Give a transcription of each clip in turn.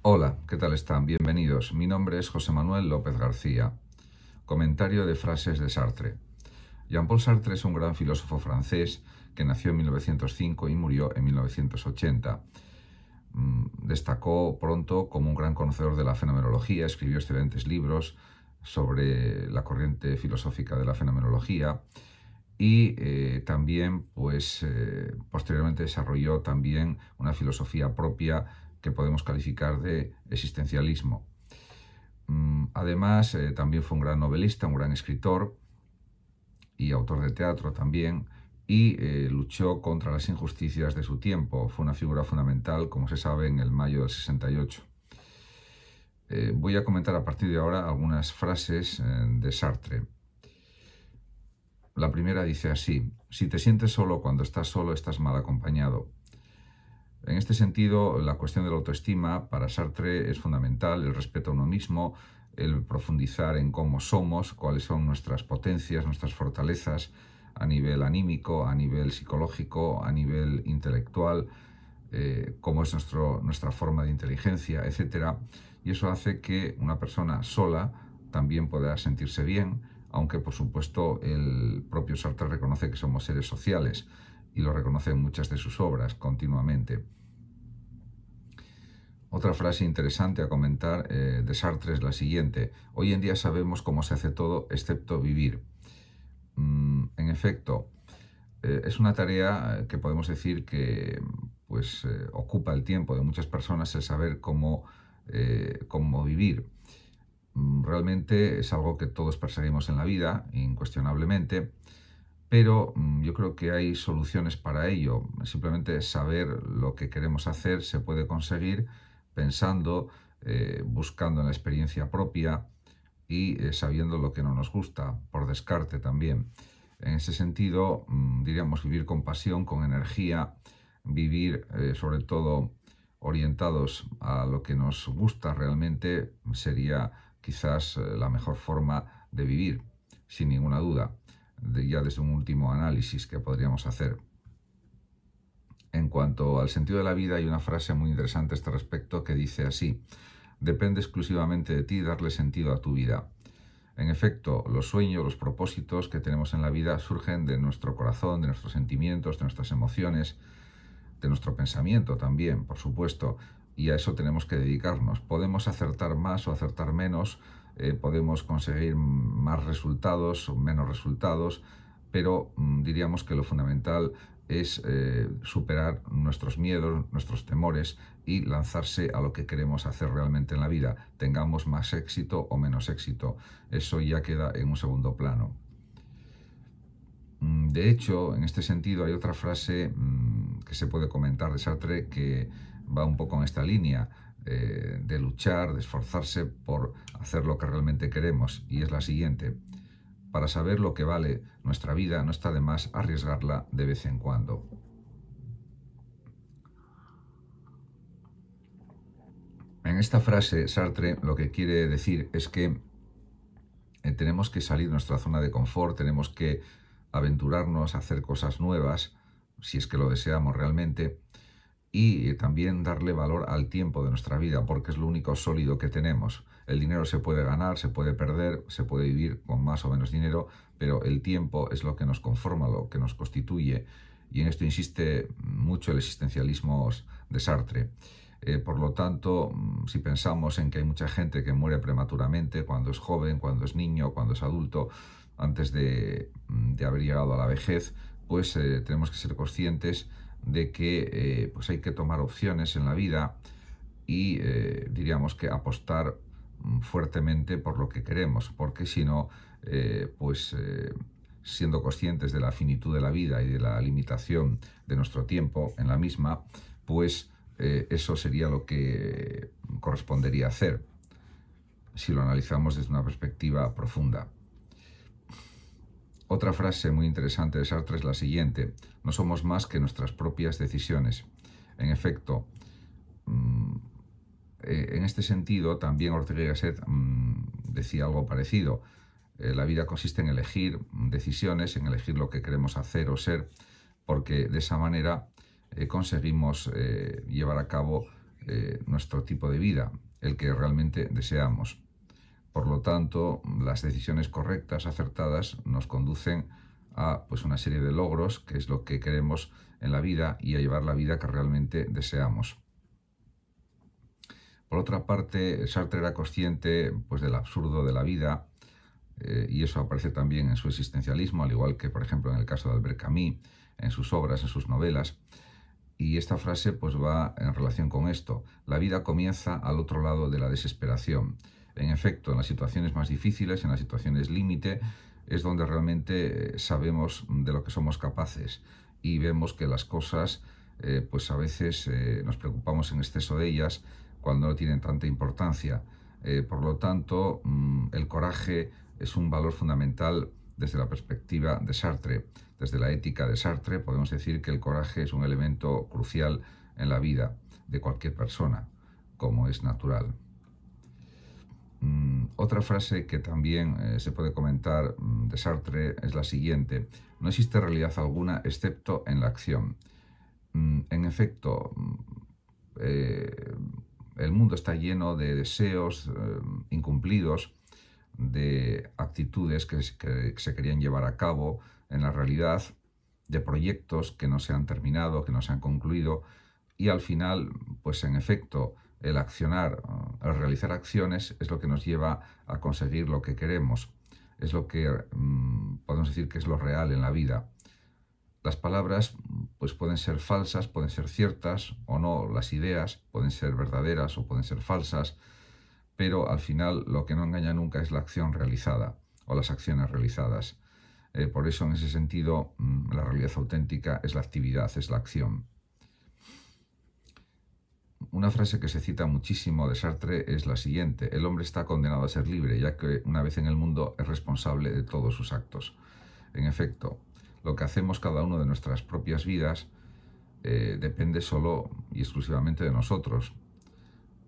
Hola, ¿qué tal están? Bienvenidos. Mi nombre es José Manuel López García. Comentario de frases de Sartre. Jean-Paul Sartre es un gran filósofo francés que nació en 1905 y murió en 1980. Destacó pronto como un gran conocedor de la fenomenología, escribió excelentes libros sobre la corriente filosófica de la fenomenología y también, posteriormente desarrolló también una filosofía propia que podemos calificar de existencialismo. Además, también fue un gran novelista, un gran escritor y autor de teatro también, y luchó contra las injusticias de su tiempo. Fue una figura fundamental, como se sabe, en el mayo del 68. Voy a comentar a partir de ahora algunas frases de Sartre. La primera dice así: si te sientes solo cuando estás solo, estás mal acompañado. En este sentido, la cuestión de la autoestima para Sartre es fundamental, el respeto a uno mismo, el profundizar en cómo somos, cuáles son nuestras potencias, nuestras fortalezas a nivel anímico, a nivel psicológico, a nivel intelectual, cómo es nuestra forma de inteligencia, etc. Y eso hace que una persona sola también pueda sentirse bien, aunque por supuesto el propio Sartre reconoce que somos seres sociales y lo reconoce en muchas de sus obras continuamente. Otra frase interesante a comentar de Sartre es la siguiente: hoy en día sabemos cómo se hace todo excepto vivir. En efecto, es una tarea que podemos decir que ocupa el tiempo de muchas personas, el saber cómo vivir. Realmente es algo que todos perseguimos en la vida, incuestionablemente, pero yo creo que hay soluciones para ello. Simplemente saber lo que queremos hacer se puede conseguir pensando, buscando en la experiencia propia y sabiendo lo que no nos gusta, por descarte también. En ese sentido, diríamos vivir con pasión, con energía, vivir sobre todo orientados a lo que nos gusta realmente sería quizás la mejor forma de vivir, sin ninguna duda, ya desde un último análisis que podríamos hacer. En cuanto al sentido de la vida, hay una frase muy interesante a este respecto que dice así: depende exclusivamente de ti darle sentido a tu vida. En efecto, los sueños, los propósitos que tenemos en la vida surgen de nuestro corazón, de nuestros sentimientos, de nuestras emociones, de nuestro pensamiento también, por supuesto, y a eso tenemos que dedicarnos. Podemos acertar más o acertar menos, podemos conseguir más resultados o menos resultados, pero diríamos que lo fundamental es superar nuestros miedos, nuestros temores y lanzarse a lo que queremos hacer realmente en la vida, tengamos más éxito o menos éxito. Eso ya queda en un segundo plano. De hecho, en este sentido hay otra frase que se puede comentar de Sartre que va un poco en esta línea de luchar, de esforzarse por hacer lo que realmente queremos, y es la siguiente: para saber lo que vale nuestra vida no está de más arriesgarla de vez en cuando. En esta frase, Sartre lo que quiere decir es que tenemos que salir de nuestra zona de confort, tenemos que aventurarnos a hacer cosas nuevas, si es que lo deseamos realmente, y también darle valor al tiempo de nuestra vida, porque es lo único sólido que tenemos. El dinero se puede ganar, se puede perder, se puede vivir con más o menos dinero, pero el tiempo es lo que nos conforma, lo que nos constituye, y en esto insiste mucho el existencialismo de Sartre. Por lo tanto, si pensamos en que hay mucha gente que muere prematuramente cuando es joven, cuando es niño, cuando es adulto, antes de haber llegado a la vejez, tenemos que ser conscientes de que hay que tomar opciones en la vida y diríamos que apostar fuertemente por lo que queremos, porque si no, siendo conscientes de la finitud de la vida y de la limitación de nuestro tiempo en la misma, eso sería lo que correspondería hacer si lo analizamos desde una perspectiva profunda. Otra frase muy interesante de Sartre es la siguiente: no somos más que nuestras propias decisiones. En efecto, en este sentido también Ortega y Gasset decía algo parecido. La vida consiste en elegir decisiones, en elegir lo que queremos hacer o ser, porque de esa manera conseguimos llevar a cabo nuestro tipo de vida, el que realmente deseamos. Por lo tanto, las decisiones correctas, acertadas, nos conducen a pues, una serie de logros, que es lo que queremos en la vida, y a llevar la vida que realmente deseamos. Por otra parte, Sartre era consciente pues, del absurdo de la vida, y eso aparece también en su existencialismo, al igual que, por ejemplo, en el caso de Albert Camus, en sus obras, en sus novelas. Y esta frase pues va en relación con esto. La vida comienza al otro lado de la desesperación. En efecto, en las situaciones más difíciles, en las situaciones límite, es donde realmente sabemos de lo que somos capaces y vemos que las cosas, pues a veces nos preocupamos en exceso de ellas cuando no tienen tanta importancia. Por lo tanto, el coraje es un valor fundamental desde la perspectiva de Sartre. Desde la ética de Sartre podemos decir que el coraje es un elemento crucial en la vida de cualquier persona, como es natural. Otra frase que también se puede comentar de Sartre es la siguiente: no existe realidad alguna excepto en la acción. En efecto, eh, el mundo está lleno de deseos incumplidos, de actitudes que se querían llevar a cabo en la realidad, de proyectos que no se han terminado, que no se han concluido, y al final, pues en efecto, el accionar, el realizar acciones es lo que nos lleva a conseguir lo que queremos, es lo que podemos decir que es lo real en la vida. Las palabras pues pueden ser falsas, pueden ser ciertas o no, las ideas pueden ser verdaderas o pueden ser falsas, pero al final lo que no engaña nunca es la acción realizada o las acciones realizadas. Por eso, en ese sentido, la realidad auténtica es la actividad, es la acción. Una frase que se cita muchísimo de Sartre es la siguiente: el hombre está condenado a ser libre, ya que una vez en el mundo es responsable de todos sus actos. En efecto, lo que hacemos cada uno de nuestras propias vidas depende solo y exclusivamente de nosotros,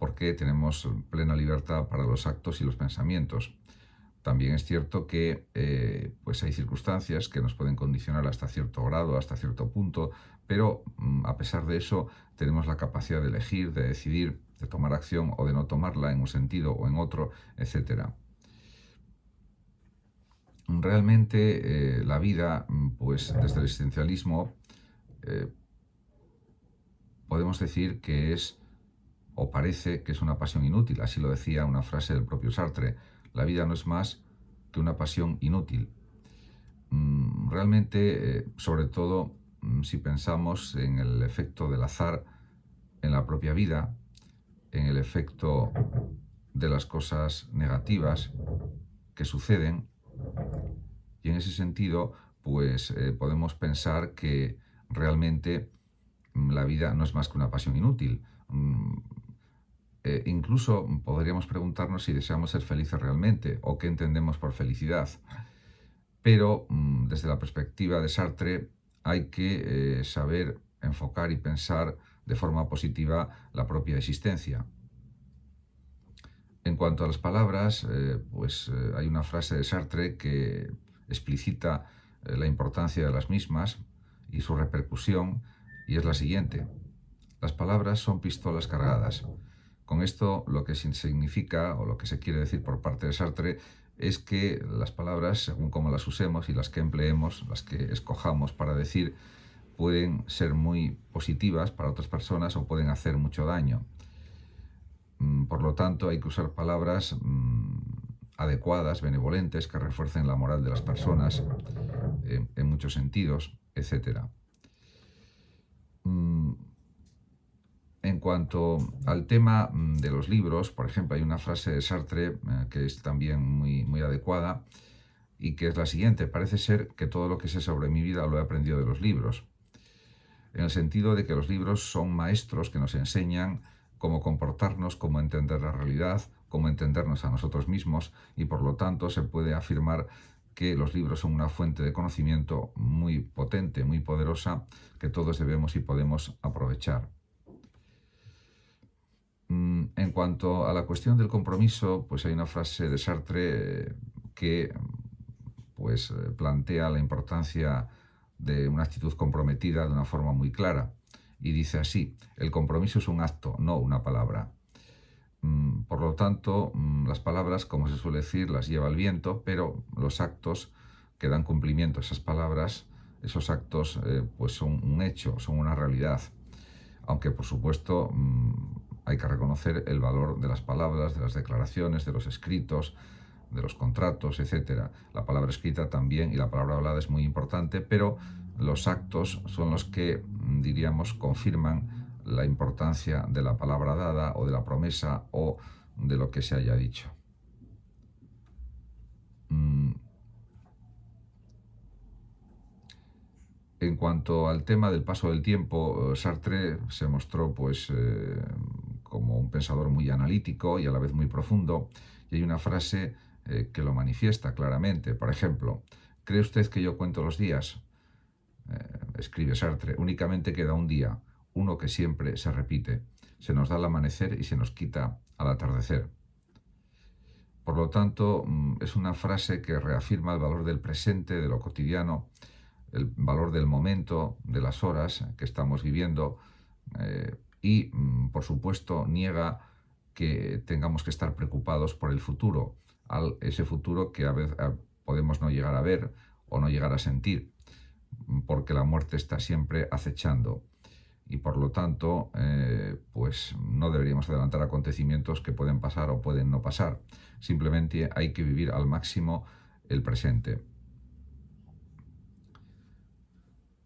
porque tenemos plena libertad para los actos y los pensamientos. También es cierto que pues hay circunstancias que nos pueden condicionar hasta cierto grado, hasta cierto punto, pero a pesar de eso tenemos la capacidad de elegir, de decidir, de tomar acción o de no tomarla en un sentido o en otro, etc. Realmente la vida, pues desde el existencialismo, eh, podemos decir que es, o parece que es una pasión inútil. Así lo decía una frase del propio Sartre: la vida no es más que una pasión inútil. Realmente, sobre todo, si pensamos en el efecto del azar en la propia vida, en el efecto de las cosas negativas que suceden, y en ese sentido, pues podemos pensar que realmente la vida no es más que una pasión inútil. Incluso podríamos preguntarnos si deseamos ser felices realmente o qué entendemos por felicidad. Pero desde la perspectiva de Sartre hay que saber enfocar y pensar de forma positiva la propia existencia. En cuanto a las palabras, hay una frase de Sartre que explicita la importancia de las mismas y su repercusión, y es la siguiente: las palabras son pistolas cargadas. Con esto lo que significa, o lo que se quiere decir por parte de Sartre, es que las palabras, según cómo las usemos y las que empleemos, las que escojamos para decir, pueden ser muy positivas para otras personas o pueden hacer mucho daño. Por lo tanto, hay que usar palabras adecuadas, benevolentes, que refuercen la moral de las personas en muchos sentidos, etc. En cuanto al tema de los libros, por ejemplo, hay una frase de Sartre que es también muy adecuada, y que es la siguiente: parece ser que todo lo que sé sobre mi vida lo he aprendido de los libros, en el sentido de que los libros son maestros que nos enseñan cómo comportarnos, cómo entender la realidad, cómo entendernos a nosotros mismos, y por lo tanto se puede afirmar que los libros son una fuente de conocimiento muy potente, muy poderosa, que todos debemos y podemos aprovechar. En cuanto a la cuestión del compromiso, pues hay una frase de Sartre que plantea la importancia de una actitud comprometida de una forma muy clara. y dice así: el compromiso es un acto, no una palabra. Por lo tanto, las palabras, como se suele decir, las lleva el viento, pero los actos que dan cumplimiento a esas palabras, esos actos pues son un hecho, son una realidad. Aunque, por supuesto, hay que reconocer el valor de las palabras, de las declaraciones, de los escritos, de los contratos, etcétera. La palabra escrita también y la palabra hablada es muy importante, pero los actos son los que, diríamos, confirman la importancia de la palabra dada o de la promesa o de lo que se haya dicho. En cuanto al tema del paso del tiempo, Sartre se mostró pues como un pensador muy analítico y a la vez muy profundo, y hay una frase que lo manifiesta claramente. Por ejemplo: ¿cree usted que yo cuento los días? Escribe Sartre: únicamente queda un día, uno que siempre se repite. Se nos da al amanecer y se nos quita al atardecer. Por lo tanto, es una frase que reafirma el valor del presente, de lo cotidiano, el valor del momento, de las horas que estamos viviendo, y, por supuesto, niega que tengamos que estar preocupados por el futuro, ese futuro que a veces podemos no llegar a ver o no llegar a sentir, porque la muerte está siempre acechando. Y por lo tanto, pues no deberíamos adelantar acontecimientos que pueden pasar o pueden no pasar. Simplemente hay que vivir al máximo el presente.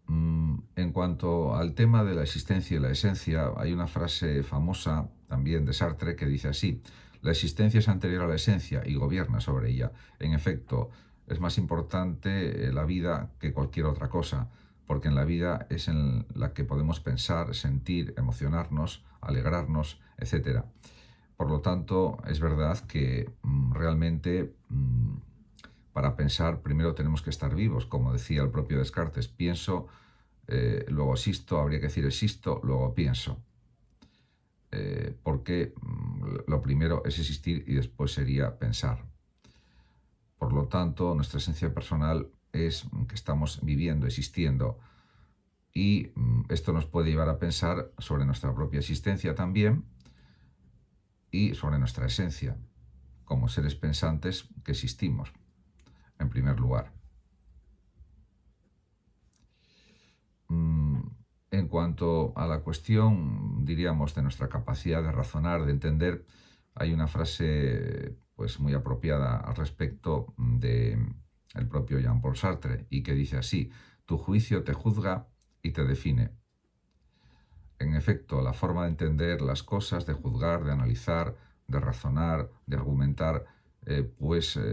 En cuanto al tema de la existencia y la esencia, hay una frase famosa también de Sartre que dice así: la existencia es anterior a la esencia y gobierna sobre ella. En efecto, es más importante la vida que cualquier otra cosa, porque en la vida es en la que podemos pensar, sentir, emocionarnos, alegrarnos, etc. Por lo tanto, es verdad que realmente para pensar primero tenemos que estar vivos, como decía el propio Descartes: pienso, luego existo. Habría que decir existo, luego pienso. Porque lo primero es existir y después sería pensar. Por lo tanto, nuestra esencia personal es que estamos viviendo, existiendo, y esto nos puede llevar a pensar sobre nuestra propia existencia también y sobre nuestra esencia, como seres pensantes que existimos, en primer lugar. En cuanto a la cuestión, diríamos, de nuestra capacidad de razonar, de entender, hay una frase pues muy apropiada al respecto de el propio Jean-Paul Sartre, y que dice así: tu juicio te juzga y te define. En efecto, la forma de entender las cosas, de juzgar, de analizar, de razonar, de argumentar,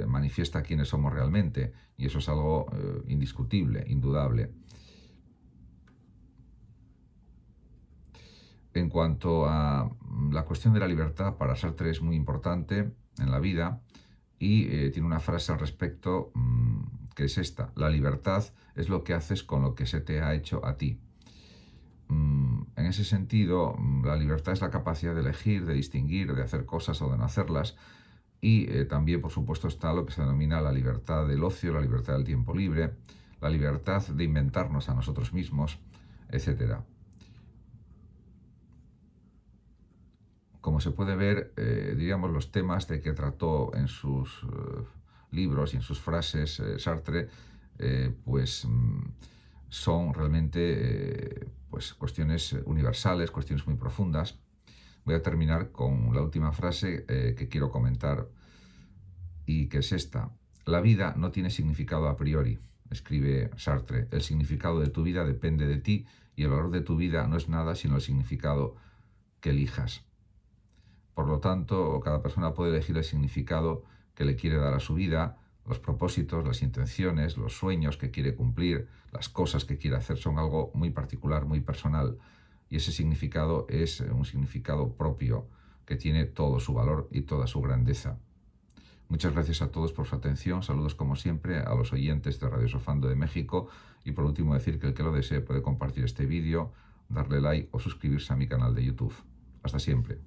manifiesta quiénes somos realmente, y eso es algo indiscutible, indudable. En cuanto a la cuestión de la libertad, para Sartre es muy importante en la vida, y tiene una frase al respecto que es esta: la libertad es lo que haces con lo que se te ha hecho a ti. En ese sentido, la libertad es la capacidad de elegir, de distinguir, de hacer cosas o de no hacerlas, y también, por supuesto, está lo que se denomina la libertad del ocio, la libertad del tiempo libre, la libertad de inventarnos a nosotros mismos, etc. Como se puede ver, diríamos, los temas de que trató en sus libros y en sus frases Sartre, son realmente pues cuestiones universales, cuestiones muy profundas. Voy a terminar con la última frase que quiero comentar, y que es esta: la vida no tiene significado a priori, escribe Sartre. El significado de tu vida depende de ti, y el valor de tu vida no es nada sino el significado que elijas. Por lo tanto, cada persona puede elegir el significado que le quiere dar a su vida, los propósitos, las intenciones, los sueños que quiere cumplir, las cosas que quiere hacer. Son algo muy particular, muy personal, y ese significado es un significado propio que tiene todo su valor y toda su grandeza. Muchas gracias a todos por su atención. Saludos, como siempre, a los oyentes de Radio Sofando de México, y por último decir que el que lo desee puede compartir este vídeo, darle like o suscribirse a mi canal de YouTube. Hasta siempre.